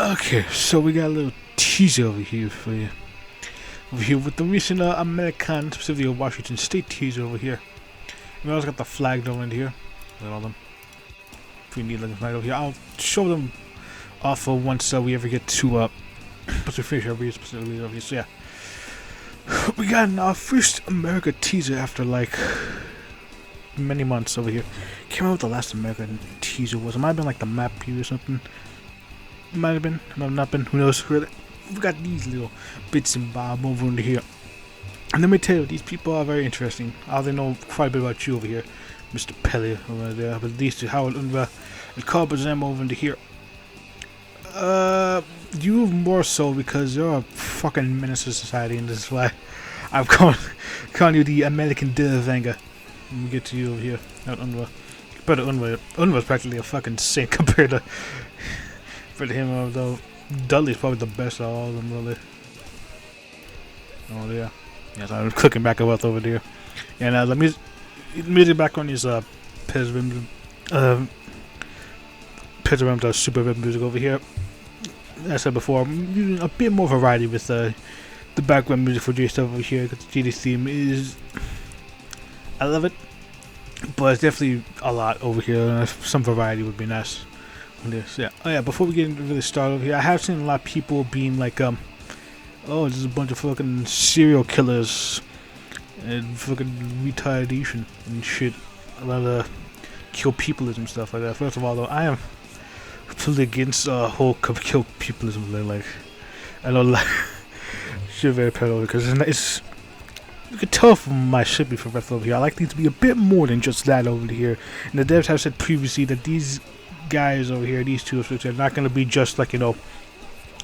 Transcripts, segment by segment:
Okay, so we got a little teaser over here for you. Over here with the recent American, specifically Washington State teaser over here. We also got the flag over in here. Look at all them pretty neat looking flag over here. I'll show them off once we ever get to once we finish our video specifically over here. So yeah, we got our first America teaser after like many months over here. Can't remember what the last American teaser was. It might have been like the map preview or something. Might have been, might have not been, who knows. We got these little bits and bobs over into here. And let me tell you, these people are very interesting. They know quite a bit about you over here, Mr. Pelly over there. But these two, Howard Unruh and Panzram over into here. You more so because you're a fucking menace to society, and this is why I'm calling you the American Dervanger. Let me get to you over here, Unruh. But Unruh's practically a fucking saint compared to him, although Dudley's probably the best of all of them, really. Oh yeah, yes, I'm clicking back up over there. And the music background is Panzram does super rhythm music over here. As I said before, I'm using a bit more variety with the background music for J stuff over here, because the GD theme is, I love it, but it's definitely a lot over here, and some variety would be nice. This, yeah. Oh yeah, before we get into really start over here, I have seen a lot of people being like, oh, there's a bunch of fucking serial killers and fucking retardation and shit. A lot of kill peopleism stuff like that. First of all, though, I am completely against whole kill peopleism thing. Like, I know, like, shit very parallel because it's you can tell from my shit before Breath over here. I like things to be a bit more than just that over here. And the devs have said previously that these guys over here, these two, are not going to be just like, you know,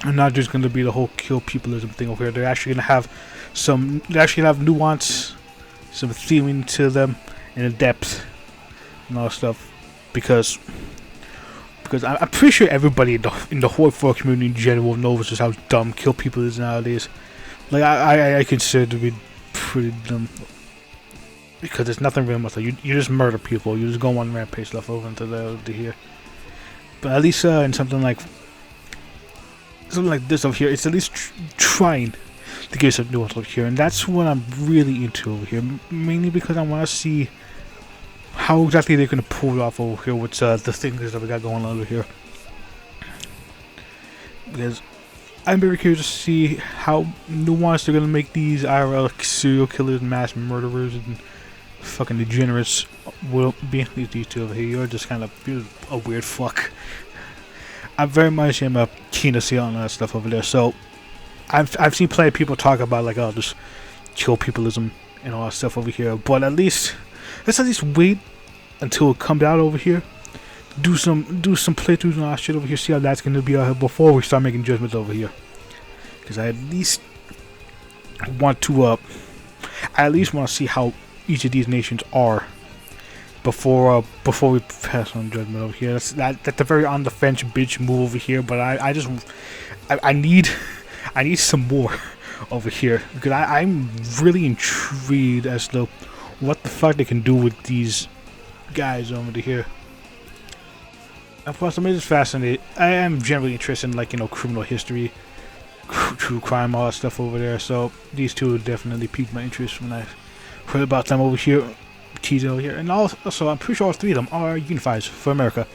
are not just going to be the whole kill peopleism thing over here. They're actually going to have some, they actually have nuance, some theming to them, and a depth, and all that stuff. Because I'm pretty sure everybody in the horror community in general knows just how dumb kill people is nowadays. Like, I consider it to be pretty dumb. Because there's nothing real much like you just murder people, you just go on rampage stuff over into here. But at least in something like this over here, it's at least trying to give some nuance over here, and that's what I'm really into over here. Mainly because I want to see how exactly they're going to pull it off over here with the things that we got going on over here. Because I'm very curious to see how nuanced they're going to make these IRL serial killers, mass murderers, and fucking degenerates will be. These two over here, you're just kind of a weird fuck. I very much am keen to see all that stuff over there. So I've seen plenty of people talk about like, oh, just kill peopleism and all that stuff over here. But let's at least wait until it comes out over here. Do some playthroughs and all that shit over here. See how that's gonna be out here before we start making judgments over here. Because I at least want to see how each of these nations are before we pass on judgment over here. That's a very on the fence bitch move over here, but I need some more over here, because I'm really intrigued as to what the fuck they can do with these guys over here. Of course, I'm just fascinated. I am generally interested in, like, you know, criminal history, true crime, all that stuff over there. So these two definitely piqued my interest when I heard about them over here, teaser over here. And also, I'm pretty sure all three of them are unifies for America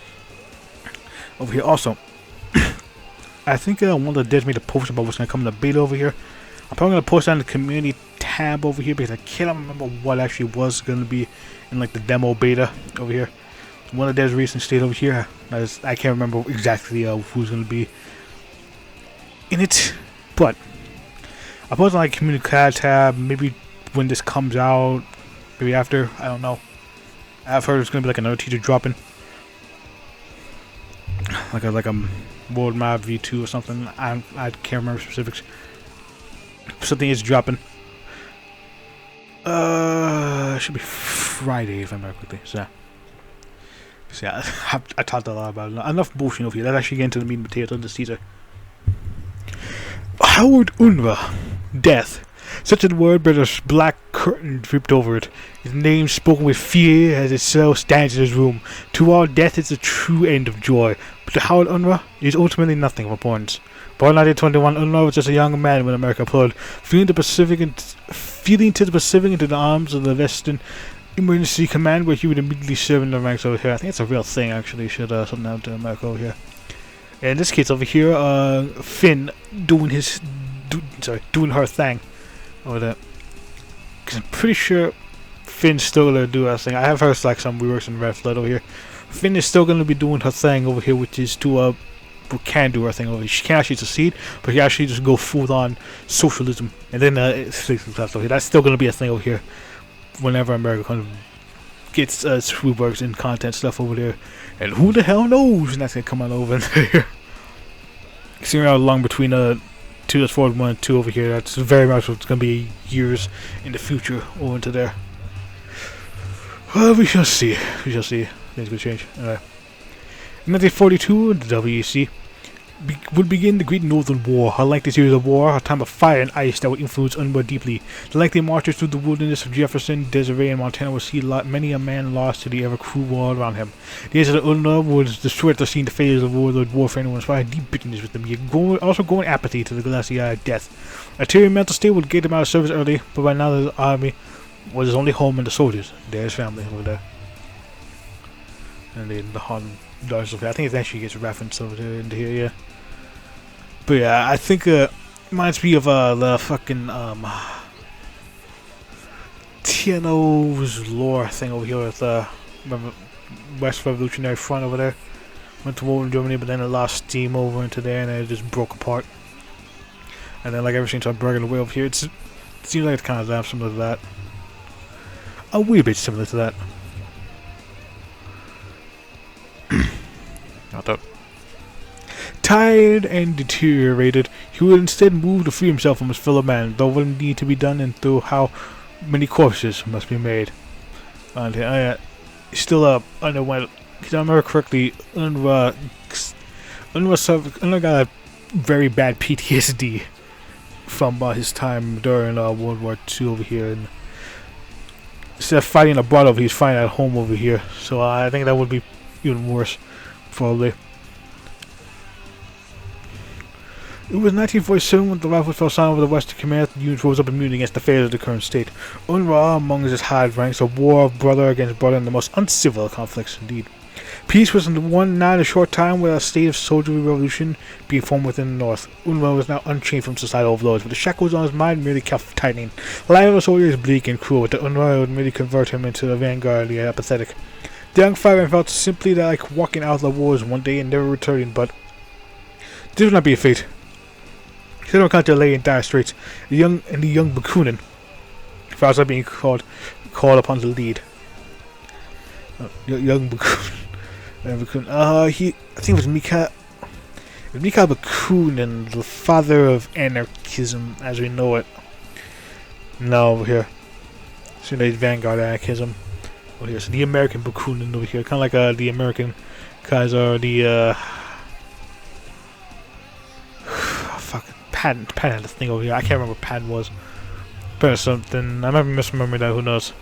over here. Also, I think one of the devs made a post about what's going to come in the beta over here. I'm probably going to post that in the community tab over here, because I can't remember what actually was going to be in like the demo beta over here. One of the devs recently stayed over here. I can't remember exactly who's going to be in it, but I'll post on like community tab maybe when this comes out, maybe after, I don't know. I've heard it's gonna be like another teaser dropping, like a world map V2 or something. I can't remember specifics. Something is dropping. It should be Friday if I remember correctly. So yeah, I talked a lot about it. Enough bullshit over here. Let's actually get into the meat and potatoes of this teaser. Howard Unruh death Such a word, but a black curtain draped over it. His name spoken with fear as his cell stands in his room. To all, death is the true end of joy. But to Howard Unruh, it is ultimately nothing of importance. Born 1921, Unruh was just a young man when America applauded, feeling to the Pacific into the arms of the Western Emergency Command, where he would immediately serve in the ranks over here. I think it's a real thing, actually. Should something happen to America over here. In this case over here, Finn doing her thing over there. Cause I'm pretty sure Finn's still gonna do her thing. I have heard like some reworks in Red Flood over here. Finn is still gonna be doing her thing over here, which is to can do her thing over here. She can't actually succeed, but she actually just go full on socialism, and then that's still gonna be a thing over here. Whenever America kind of gets reworks and content stuff over there, and who the hell knows, and that's gonna come on over there. Seeing how long between 2.4 1 and 2 over here, that's very much what's gonna be years in the future over into there. Well, we shall see. Things will change. Alright. In 1942, the WEC would begin the Great Northern War, a lengthy series of war, a time of fire and ice that would influence Unruh deeply. The lengthy marches through the wilderness of Jefferson, Desiree, and Montana would see many a man lost to the ever-cruel world around him. The answer to Unruh was destroyed after seeing the failures of warlord warfare and would inspire deep bitterness with them, yet also growing apathy to the glassy-eyed death. A teary mental state would get him out of service early, but by now the army was his only home, and the soldiers, there's family over there. And then the Han does. I think it actually gets referenced over there into here, yeah. But yeah, I think reminds me of the fucking TNO's lore thing over here with remember West Revolutionary Front over there. Went to war in Germany, but then it lost steam over into there, and then it just broke apart. And then like everything started breaking away over here. It seems like it's kind of similar to that. A wee bit similar to that. Not that. Tired and deteriorated, he would instead move to free himself from his fellow man, though what need to be done and through how many corpses must be made. Still underwent, if I remember correctly, Unruh got a very bad PTSD from his time during World War II over here, and instead of fighting abroad over here, he's fighting at home over here. So I think that would be even worse, probably. It was 1947 when the rifle fell silent over the Western Command. The units rose up in mutiny against the failures of the current state. Unruh among his hired ranks, a war of brother against brother, and the most uncivil conflicts indeed. Peace was won not in a short time, with a state of soldiery revolution being formed within the north. Unruh was now unchained from societal overloads, but the shackles on his mind merely kept tightening. The life of a soldier is bleak and cruel, but the Unruh would merely convert him into the vanguard, the apathetic. The young fireman felt simply like walking out of the wars one day and never returning, but this would not be a fate. General Conte lay in dire straits. The young Bakunin found out being called upon to lead. Young Bakunin. I think it was Mikhail Bakunin, the father of anarchism as we know it. Now over here, so they vanguard anarchism over here. So the American Bakunin over here, kind of like the American guys are the Pan had a thing over here. I can't remember what Pan was. But something. I might be misremembering that, who knows.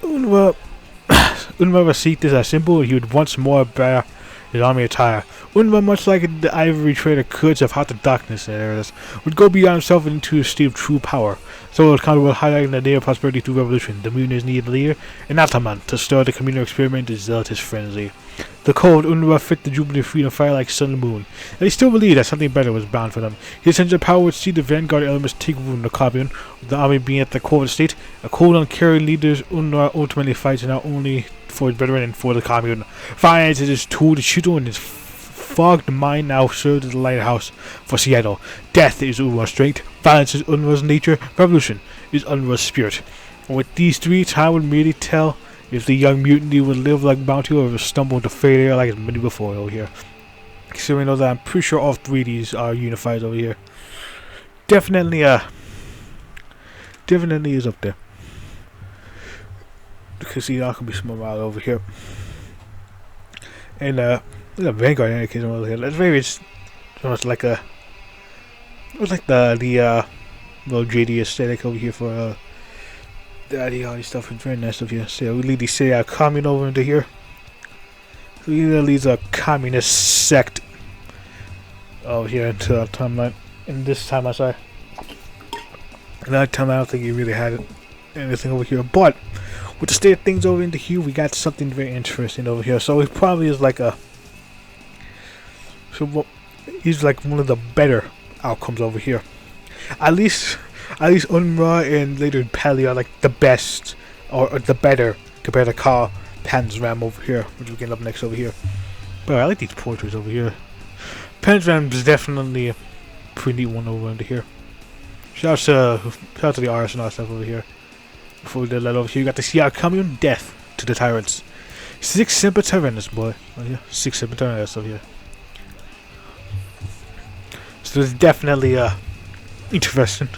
Unruh received this as symbol, he would once more bear his army attire. Unruh, much like the ivory trader could have out the darkness and areas, would go beyond himself into a state of true power. So it was kind of highlighting the day of prosperity through revolution. The mutineers needed a leader, an ataman, to stir the communal experiment and zealotous frenzy. The code Unruh fit the Jubilee freedom fire like sun and moon, and he still believed that something better was bound for them. His sense of power would see the vanguard elements take root in the commune, the army being at the core of the state. A cold on carrying leaders, Unruh ultimately fights not only for his brethren and for the commune. Violence is his tool to shoot on his fogged mind now served as a lighthouse for Seattle. Death is Unruh's strength, violence is Unruh's nature, revolution is Unruh's spirit. And with these three, time would merely tell if the young mutiny would live like bounty or stumble into failure like many before over here. So we know that I'm pretty sure all three of these are unified over here. Definitely is up there. Because see, I can be small out over here. And the vanguard anarchism over here. That's very much like it was like the little JD aesthetic over here for the ideology stuff. It's very nice of here. So we lead the city out commune over into here. So he leads a communist sect over here into our timeline. In this timeline, sorry. In that time, I don't think he really had anything over here. But with the state of things over into here, we got something very interesting over here. So he probably is like a. So he's like one of the better outcomes over here. At least Unruh and later Peli are like the best or the better compared to Panzram over here, which we get up next over here. But I like these portraits over here. Panzram is definitely a pretty neat one over under here. Shout out to the artists and all that stuff over here. Before we did that over here, you got to see our commune death to the tyrants. 6 simple tyrants, boy. Oh yeah, 6 simple tyrants over here. So it's definitely interesting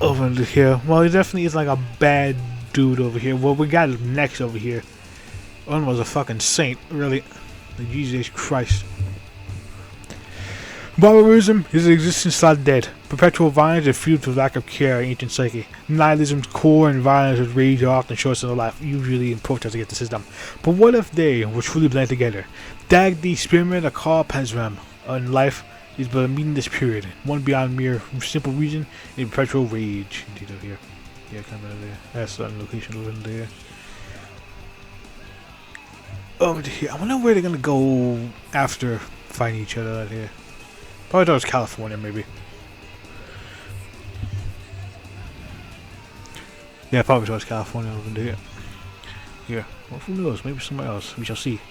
over here. Well, he definitely is like a bad dude over here. What we got next over here, one was a fucking saint, really. Jesus Christ. Barbarism is existence not dead. Perpetual violence is fueled with lack of care in ancient psyche. Nihilism's core and violence with rage are often shorts in the life, usually in protest against the system. But what if they were truly blend together? Dag the experiment of Carl Panzram in life is but a meaningless period, one beyond mere simple reason in perpetual rage. Indeed over here. Yeah, kind of there. That's the location over there. Over here. I wonder where they're gonna go after fighting each other out here. Probably towards California, maybe. Yeah, probably towards California over here. Yeah. Well, who knows? Maybe somewhere else. We shall see.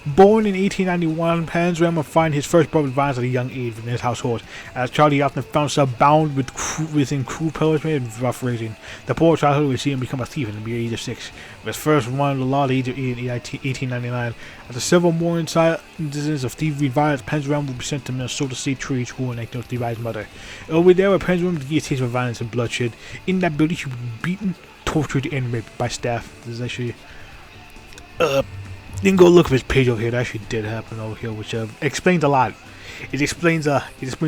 Born in 1891, Panzram would find his first brother violence at a young age within his household. As a child, he often found himself bound within cruel punishment and rough raising. The poor childhood would see him become a thief in the mere age of 6. He was first won of the law at the age of 8 in 1899. After several more incidents of thievery and violence, Panzram would be sent to Minnesota State Trade School in 1903 by his mother. Over there, where Panzram began a taste of violence and bloodshed. In that building, he would be beaten, tortured, and raped by staff. This is actually you can go look at his page over here. That actually did happen over here, which explains a lot. It explains a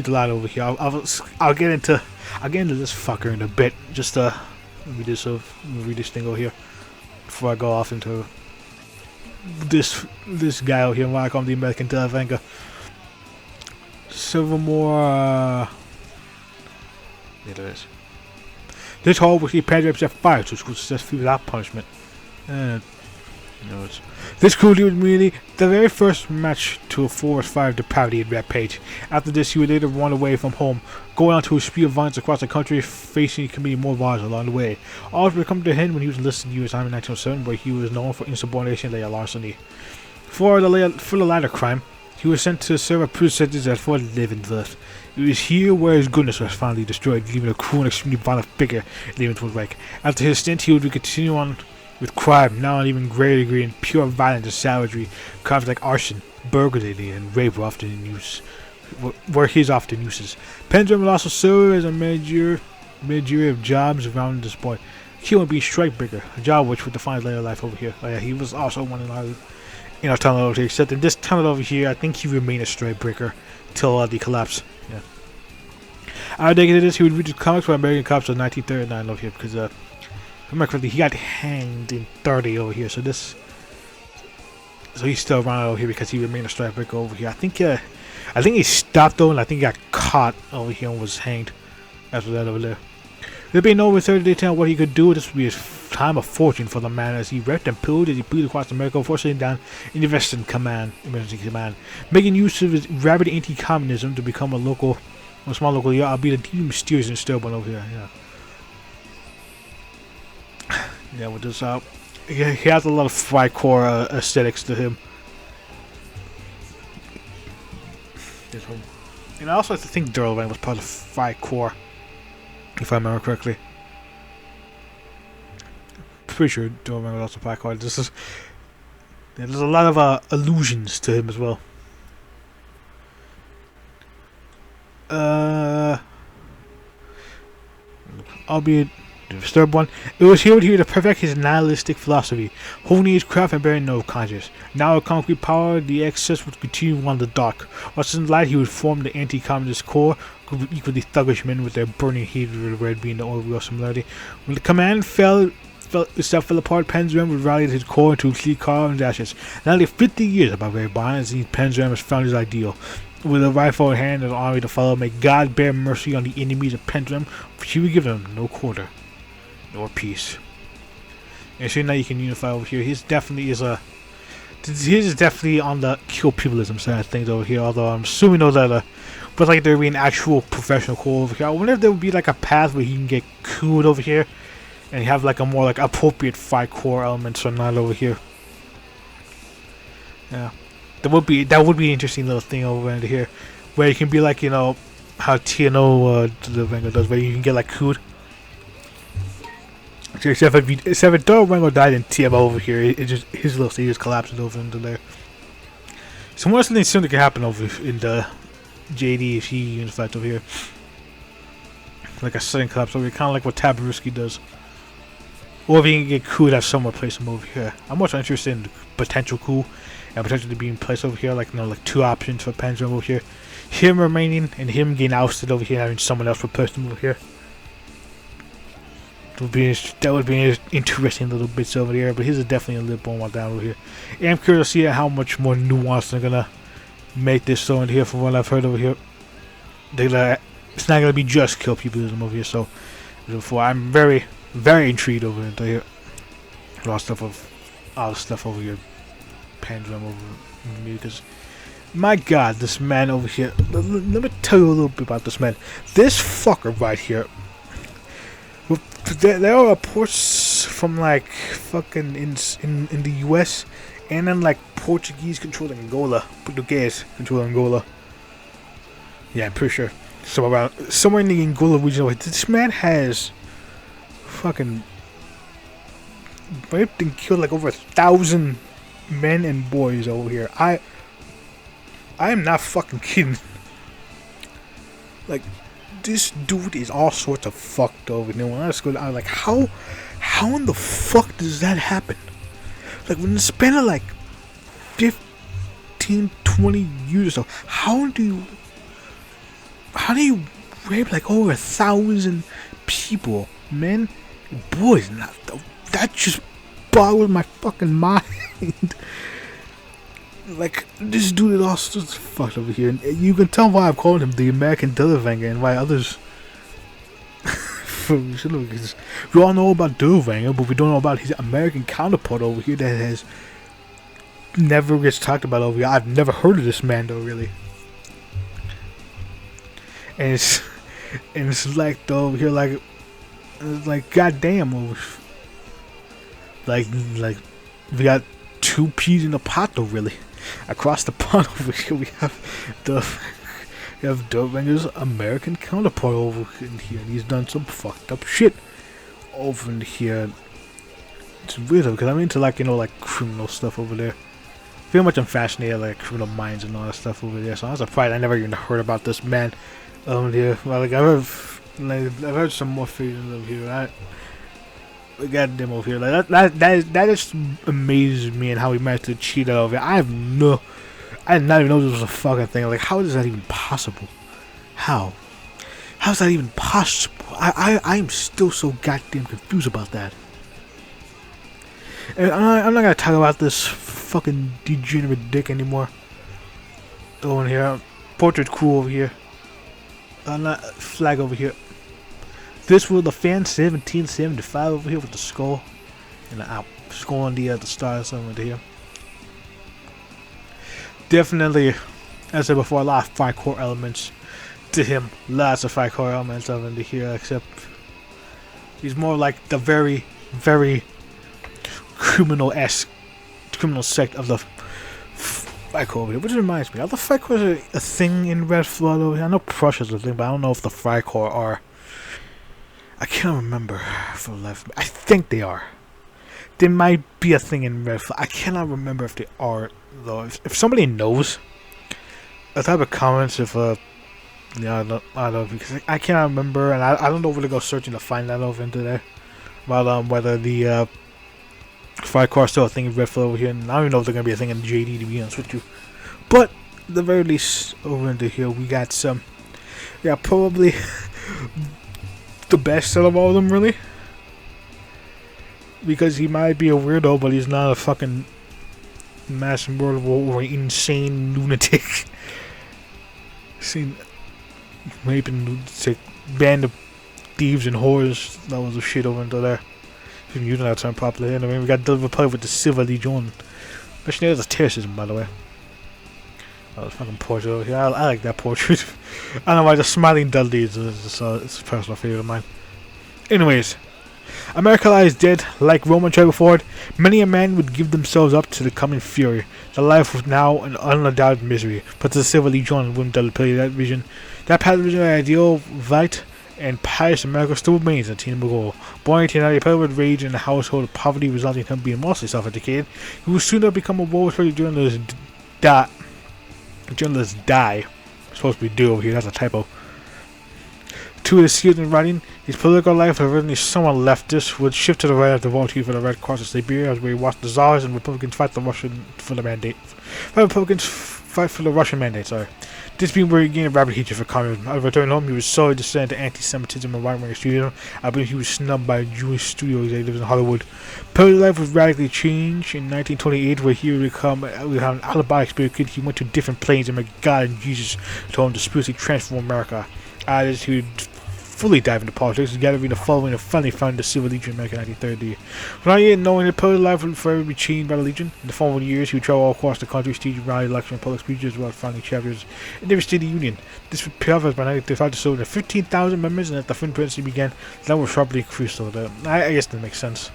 lot over here. I'll get into this fucker in a bit. Just read this thing over here before I go off into this guy over here. Why I call him the American Televanker. Several more. Yeah, there is. This hall will see Panzram set fire to school successfully without punishment. This cruelty was merely the very first match to a forest fire of depravity and rampage. After this, he would later run away from home, going on to a spree of violence across the country, facing and committing more violence along the way. All would come to him when he was enlisted in the U.S. Army in 1907, where he was known for insubordination and larceny. For the latter crime, he was sent to serve a prison sentence at Fort Leavenworth. It was here where his goodness was finally destroyed, leaving a cruel and extremely violent figure in Leavenworth Reich. After his stint, he would continue on with crime, now on an even greater degree, in pure violence and savagery. Crimes like arson, burglary, and rape were often in use. Were his often uses. Panzram would also serve as a managerial of jobs around this point. He would be strikebreaker, a job which would define his later life over here. Oh yeah, he was also one in our tunnel over here. Except in this tunnel over here, I think he remained a strikebreaker till the collapse. Yeah. Out of this, he would read the comics for American Cops of 1939 over here because if I remember correctly, he got hanged in 30 over here, so he's still around over here because he remained a strikebreaker over here. I think he stopped though, and I think he got caught over here and was hanged after that over there. There'd be no research detail on what he could do. This would be his time of fortune for the man as he wrecked and pilled as he blew across America, forcing down in the Western Emergency Command, making use of his rabid anti-communism to become a small local leader, albeit deeply mysterious and stubborn over here. Yeah. Yeah, with this he has a lot of Frycore aesthetics to him. This one. And I also think Durlvan was part of Frycore, if I remember correctly. Pretty sure Durlvan was also Frycore. There's a lot of allusions to him as well. Albeit The third one, it was here to perfect his nihilistic philosophy, honing his craft and bearing no conscience. Now a concrete power, the excess would continue on the dark. Once in light, he would form the anti-communist core, group of equally thuggish men with their burning hatred of the red being the only real similarity. When the command fell apart, Panzram would rally his core into complete carve and ashes. Now, 50 years of barbaric violence, Panzram has found his ideal. With a rifle in hand and an army to follow, may God bear mercy on the enemies of Panzram, for he will give them no quarter, nor peace. And so now you can unify over here. His is definitely on the kill peopleism side of things over here. Although I'm assuming though that but like there be an actual professional core over here. I wonder if there would be like a path where he can get cooled over here, and have like a more like appropriate fight core elements or not over here. Yeah. That would be an interesting little thing over here, where you can be like, you know, how TNO the Vanguard does, where you can get like cooled. Except if Dog Rango died in TMO over here, it just his little stage just collapses over into there. So more something similar could happen over in the JD if he unifies over here, like a sudden collapse over here, kind of like what Tabaruski does. Or if he can get cooled at somewhere, place him over here. I'm much interested in the potential cool and potentially being placed over here, like, you know, like 2 options for Panzram over here. Him remaining and him getting ousted over here, having someone else replace him over here. That would be an interesting little bits over here, but his is definitely a little more down over here. And I'm curious to see how much more nuanced they're gonna make this so in here. From what I've heard over here, it's not gonna be just kill peopleism over here. So before, I'm very intrigued over into here. A lot of stuff over here. Panzram over me, because my God, this man over here. Let me tell you a little bit about this man. This fucker right here. There are reports from like fucking in the US, and then like Portuguese controlling Angola, Portuguese controlling Angola. Yeah, I'm pretty sure. So around somewhere in the Angola region, like, this man has fucking raped and killed like over 1,000 men and boys over here. I am not fucking kidding. Like, this dude is all sorts of fucked over. And then when I was like, how in the fuck does that happen? Like, when the span of like 15, 20 years or so, how do you rape like over 1,000 people, men, boys? That just boggles my fucking mind. Like, this dude is all sorts of fucked over here, and you can tell why I've called him the American Dillavanger, and why others. We all know about Dillavanger, but we don't know about his American counterpart over here that has never gets talked about over here. I've never heard of this man though, really. And it's like though over here, like goddamn, over. Like we got 2 peas in a pot though, really. Across the pond over here, we have Dillvanger's American counterpart over in here, and he's done some fucked up shit over in here. It's weird though, because I'm into like, you know, like criminal stuff over there. Feel much I'm fascinated like criminal minds and all that stuff over there. So I was surprised I never even heard about this man over here. Well, like I've heard some more figures over here. I got them over here. Like that just amazes me, and how he managed to cheat over here. I did not even know this was a fucking thing. Like, how is that even possible? How's that even possible? I'm still so goddamn confused about that. And I'm not gonna talk about this fucking degenerate dick anymore. Over here, portrait crew over here. Not flag over here. This was the fan 1775 over here with the skull and the skull on the stars over here. Definitely, as I said before, a lot of 5 core elements to him. Lots of 5 core elements over here, except he's more like the very criminal sect of the 5 core over here. Which reminds me, are the 5 cores a thing in Red Flood over here? I know Prussia's a thing, but I don't know if the 5 core are. I can't remember for the life of me. I think they are. They might be a thing in Red Flood. I cannot remember if they are though. If somebody knows, a type of comments if Yeah, I don't know because I can't remember, and I don't know where to go searching to find that over into there. About whether the fire car still a thing in Redfield over here, and I don't even know if they're gonna be a thing in JD to be honest with you. But at the very least, over into here we got some. Yeah, probably the best out of all of them, really. Because he might be a weirdo, but he's not a fucking mass murderer or insane lunatic. Seen raping lunatic band of thieves and whores. That was a shit over into there. If you're using that term properly. Anyway, we got Delver Play with the Silver Legion. Actually, there's a terrorism, by the way. Oh, it's fucking portrait over here. I like that portrait. I don't know why the smiling Dudley is it's a personal favorite of mine. Anyways, America lies dead, like Roman tried before it. Many a man would give themselves up to the coming fury. The life was now an undoubted misery, but the Silver Legion wouldn't play that vision. That path vision of ideal, right, and pious America still remains a team of goal. Born in 1890, Pelé would rage in a household of poverty, resulting in him being mostly self-educated. He would soon become a war-ready journalist. Journalists die. Supposed to be do over here, that's a typo. To his skills in writing, his political life, originally somewhat leftist, would shift to the right after volunteering for the Red Cross of Siberia, where he watched the Tsars and Republicans fight the Russian mandate. This being where he gained a rapid hatred for communism. At return home, he was sorely descended to anti-Semitism and right-wing extremism. I believe he was snubbed by Jewish studio executives in Hollywood. Pellé's life was radically changed in 1928, where he would have an alibi experience. He went to different planes and met God and Jesus told him to spiritually transform America. As he would fully dive into politics, gathering the following and finally founded the Silver Legion in America in 1930. Without yet knowing that Pellé's life would forever be changed by the Legion, in the following years he would travel all across the country, staging rally, lecture, and public speeches as well as founding chapters in every state of the Union. This would pay off as by 1935 to sold 15,000 members, and as the Finn presidency began, that was sharply increased. So I guess that makes sense.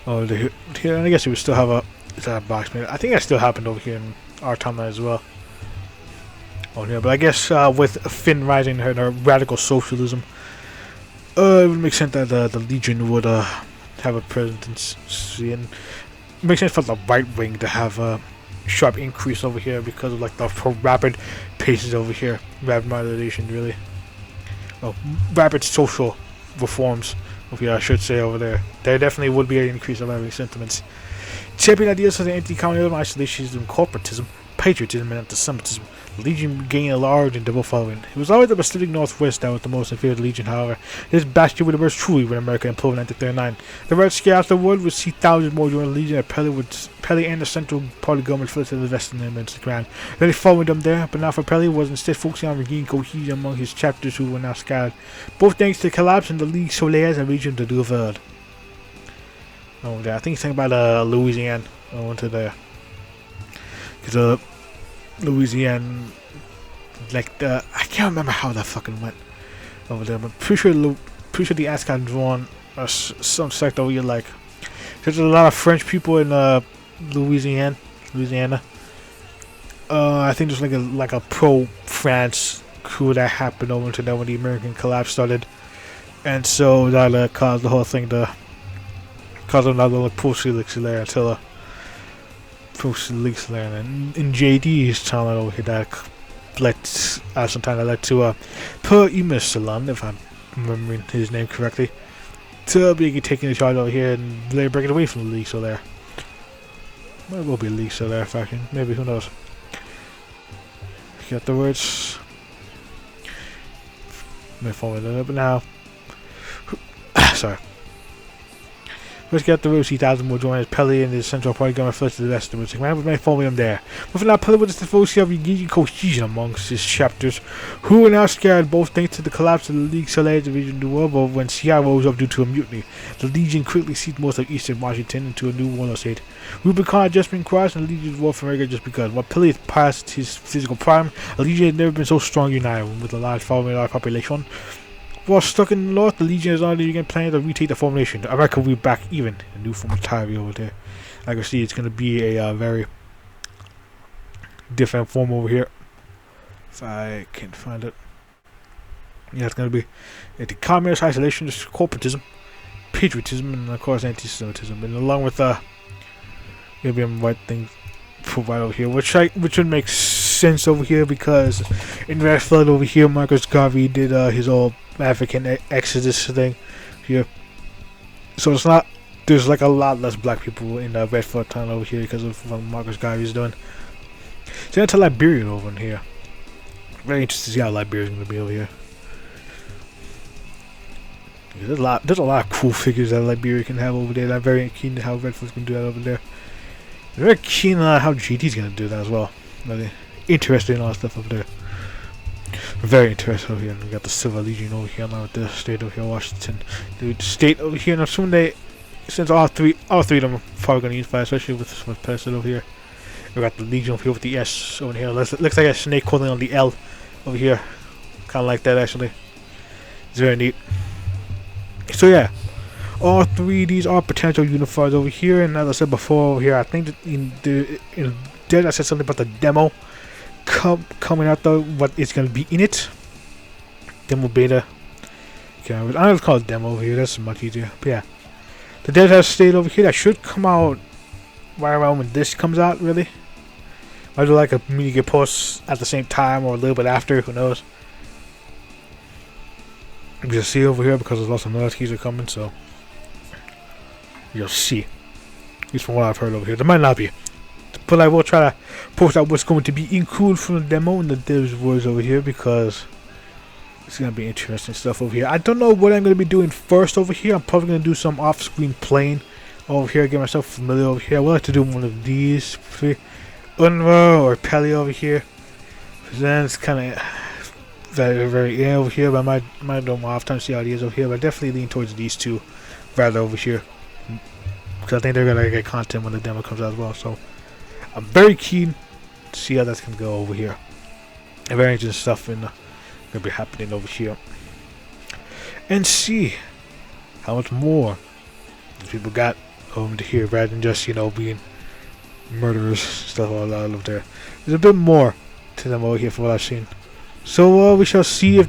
Oh, here, I guess we would still have a box. I think that still happened over here in our timeline as well. Yeah, but I guess with Finn rising her radical socialism, it would make sense that the Legion would have a presidency, and it makes sense for the right wing to have a sharp increase over here because of like the rapid paces over here, rapid modernization, really. Oh, rapid social reforms over here, I should say over there. There definitely would be an increase of right-wing sentiments. Champion ideas such as anti-communism, isolationism, corporatism, patriotism, and anti-Semitism. The Legion gained a large and double following. It was always the Pacific Northwest that was the most in favor of the Legion, however. This bastion would emerge truly when America imploded in 1939. The Red Scare afterward would see thousands more join the Legion, and Pelé and the Central Party government fled to the Western immense ground. Then following them there, but now for Pelé was instead focusing on regaining cohesion among his chapters who were now scattered, both thanks to the collapse in the Ligue Solaires and region de Louvre. Oh, there. I think he's talking about Louisiana. I went to there. Because Louisiana, like I can't remember how that fucking went over there, but pretty sure the Azcan drawn some sector where you're like, there's a lot of French people in Louisiana. I think there's like a pro-France coup that happened over to there when the American collapse started, and so that caused the whole thing to cause another like post-Felix there until post-Felix there, and in JD's channel over here that sometime that led to Per Emus Salon, if I'm remembering his name correctly, to be taking the charge over here and later breaking away from the league. So there, well, it will be a league. So there, faction, maybe, who knows? Get the words. May follow that up now. Sorry. Let's get the Rose 3000 more join as Pelé and the Central Party government fled to the west of the man with many following him there. But for now, Pelé was the force of regaining cohesion amongst his chapters, who were now scared both thanks to the collapse of the Ligue Solaire division du War, when Sierra rose up due to a mutiny. The Legion quickly seized most of eastern Washington into a new warlord state. Rubicon Judgement crossed and the Legion's war for America just begun. While Pelé had passed his physical prime, the Legion had never been so strong united with a large following and large population. While stuck in the north, the Legion is already again planning to retake the formation. America will be back even. A new form of Tyree over there. I can see it's going to be a very different form over here. If I can't find it. Yeah, it's going to be anti-communist, isolationist, corporatism, patriotism, and of course anti-Semitism. And along with maybe I'm right things put right over here, which would make sense sense over here because in Red Flood over here, Marcus Garvey did his old African exodus thing here. So it's not, there's like a lot less black people in Red Flood town over here because of what Marcus Garvey's doing. So that's a Liberian over in here. Very interested to see how Liberia's gonna be over here. Yeah, there's a lot of cool figures that Liberia can have over there. I'm very keen to how Red Flood's gonna do that over there. I'm very keen on how GT's gonna do that as well. Really interested in all that stuff over there. Very interested over here. And we got the Civil Legion over here, along with the state over here, Washington. The state over here, and I'm assuming they, since all three of them are probably gonna unify, especially with President over here. We got the Legion over here with the S over here. Looks like a snake holding on the L over here. Kind of like that actually. It's very neat. So yeah, all three of these are potential unifiers over here, and as I said before over here, I think that in there I said something about the demo coming out though, what is going to be in it. Demo beta. Okay, I'm going to call it demo over here, that's much easier. But yeah, the dev has stayed over here. That should come out right around when this comes out, really. Might do like a media post at the same time or a little bit after, who knows. You can see over here because there's lots of noise keys are coming, so you'll see. At least from what I've heard over here. There might not be. But I will try to post out what's going to be included from the demo and the dev's words over here because it's going to be interesting stuff over here. I don't know what I'm going to be doing first over here. I'm probably going to do some off-screen playing over here, get myself familiar over here. I would like to do one of these three. Unruh or Pelly over here. Then it's kind of very over here, but I might do more often to see how it is over here. But I definitely lean towards these two rather over here because I think they're gonna get content when the demo comes out as well. So I'm very keen to see how that's gonna go over here. And very interesting stuff gonna be happening over here, and see how much more people got over here rather than just being murderers stuff all out of there. There's a bit more to them over here from what I've seen. So we shall see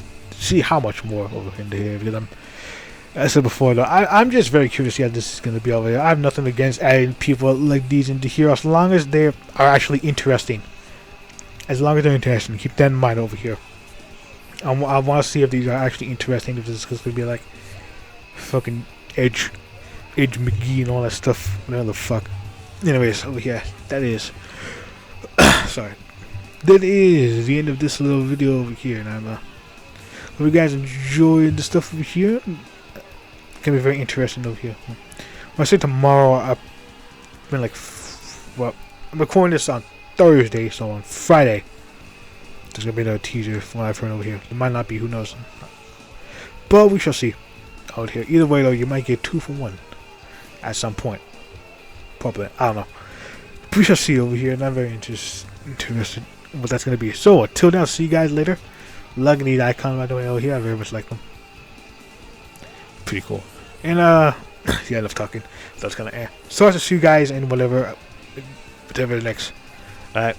how much more over in here. Because as I said before, though, I'm just very curious to see how this is going to be over here. I have nothing against adding people like these into here as long as they are actually interesting. As long as they're interesting, keep that in mind over here. I want to see if these are actually interesting. If this is going to be like fucking Edge McGee and all that stuff, whatever the fuck. Anyways, over here, that is sorry. That is the end of this little video over here, and hope you guys enjoyed the stuff over here. It's gonna be very interesting over here. When I say tomorrow, I've been like, well, I'm recording this on Thursday, so on Friday there's gonna be another teaser from what I've heard over here. It might not be, who knows, but we shall see out here. Either way though, you might get 2 for 1 at some point. Probably, I don't know. We shall see over here, and I'm very interested what that's gonna be. So until now, see you guys later. Lugging these icons by the way over here, I very much like them. Pretty cool. And yeah, enough talking. That's gonna end. So I'll see you guys in whatever the next. Alright.